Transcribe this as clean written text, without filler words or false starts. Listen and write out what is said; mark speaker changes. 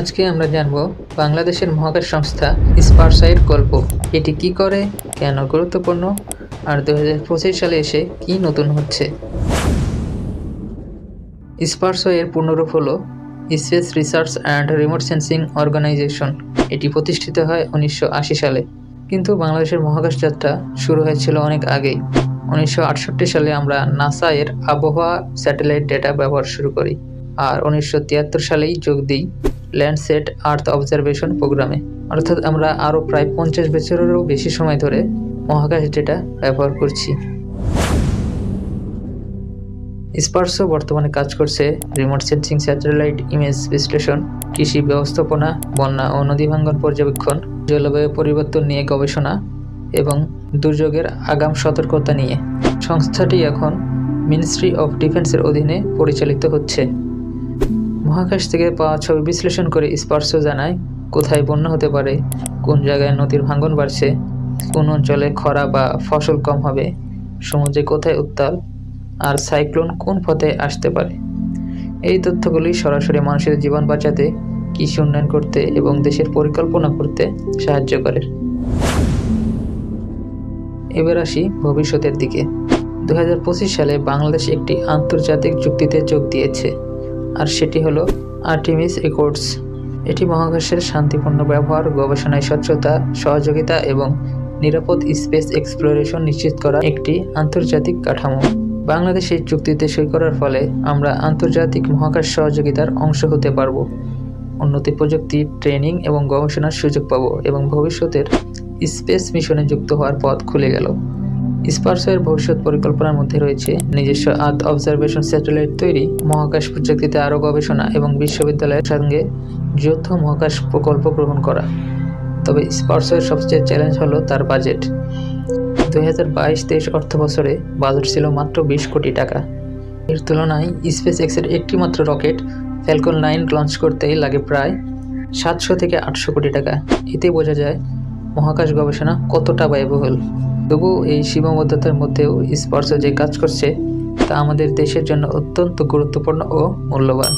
Speaker 1: আজকে আমরা জানব বাংলাদেশের মহাকাশ সংস্থা স্পারসাইয়ের গল্প। এটি কি করে, কেন গুরুত্বপূর্ণ, আর 2025 সালে এসে কি নতুন হচ্ছে। স্পারসাইয়ের পূর্ণরূপ হলো space research and remote sensing organization. এটি প্রতিষ্ঠিত হয় 1980 সালে, কিন্তু বাংলাদেশের মহাকাশ যাত্রা শুরু হয়েছিল অনেক আগেই। 1968 সালে আমরা নাসা এর আবহাওয়া স্যাটেলাইট ডেটা ব্যবহার শুরু করি, আর 1973 সালেই যোগ দিই ল্যান্ডসেট আর্থ অবজারভেশন প্রোগ্রামে। অর্থাৎ আমরা আরও প্রায় 50 বছরেরও বেশি সময় ধরে মহাকাশ ডেটা ব্যবহার করছি। স্পারসো বর্তমানে কাজ করছে রিমোট সেন্সিং, স্যাটেলাইট ইমেজ বিশ্লেষণ, কৃষি ব্যবস্থাপনা, বন্যা ও নদী ভাঙ্গন পর্যবেক্ষণ, জলবায়ু পরিবর্তন নিয়ে গবেষণা এবং দুর্যোগের আগাম সতর্কতা নিয়ে। সংস্থাটি এখন মিনিস্ট্রি অফ ডিফেন্সের অধীনে পরিচালিত হচ্ছে। মহাকাশ থেকে পাওয়া ছবি বিশ্লেষণ করে স্পারসো জানায় কোথায় বন্যা হতে পারে, কোন জায়গায় নদীর ভাঙ্গন বাড়ছে, কোন অঞ্চলে খরা বা ফসল কম হবে, সমুদ্রে কোথায় উত্তাল, আর সাইক্লোন কোন পথে আসতে পারে। এই তথ্যগুলি সরাসরি মানুষের জীবন বাঁচাতে, কৃষি উন্নয়ন করতে এবং দেশের পরিকল্পনা করতে সাহায্য করে। এবার আসি ভবিষ্যতের দিকে। 2025 সালে বাংলাদেশ একটি আন্তর্জাতিক চুক্তিতে যোগ দিয়েছে, আর সেটি হলো আর্টেমিস অ্যাকর্ডস। এটি মহাকাশের শান্তিপূর্ণ ব্যবহার, গবেষণায় স্বচ্ছতা, সহযোগিতা এবং নিরাপদ স্পেস এক্সপ্লোরেশন নিশ্চিত করা একটি আন্তর্জাতিক কাঠামো। বাংলাদেশ এই চুক্তিতে সই করার ফলে আমরা আন্তর্জাতিক মহাকাশ সহযোগিতার অংশ হতে পারব, উন্নতি প্রযুক্তি, ট্রেনিং এবং গবেষণার সুযোগ পাব এবং ভবিষ্যতের স্পেস মিশনে যুক্ত হওয়ার পথ খুলে গেল। স্পারসোর ভবিষ্যৎ পরিকল্পনার মধ্যে রয়েছে নিজস্ব আর্থ অবজারভেশন স্যাটেলাইট তৈরি, মহাকাশ প্রযুক্তিতে আরও গবেষণা এবং বিশ্ববিদ্যালয়ের সঙ্গে যৌথ মহাকাশ প্রকল্প গ্রহণ করা। তবে স্পারসোর সবচেয়ে চ্যালেঞ্জ হলো তার বাজেট। 2022-23 অর্থ বছরে বাজেট ছিল মাত্র 20 কোটি টাকা। এর তুলনায় স্পেস এক্সের একটি মাত্র রকেট ফ্যালকন 9 লঞ্চ করতেই লাগে প্রায় 700 থেকে 800 কোটি টাকা। এতে বোঝা যায় মহাকাশ গবেষণা কতটা ব্যয়বহুল। তবুও এই সীমাবদ্ধতার মধ্যেও স্পারসো যে কাজ করছে তা আমাদের দেশের জন্য অত্যন্ত গুরুত্বপূর্ণ ও মূল্যবান।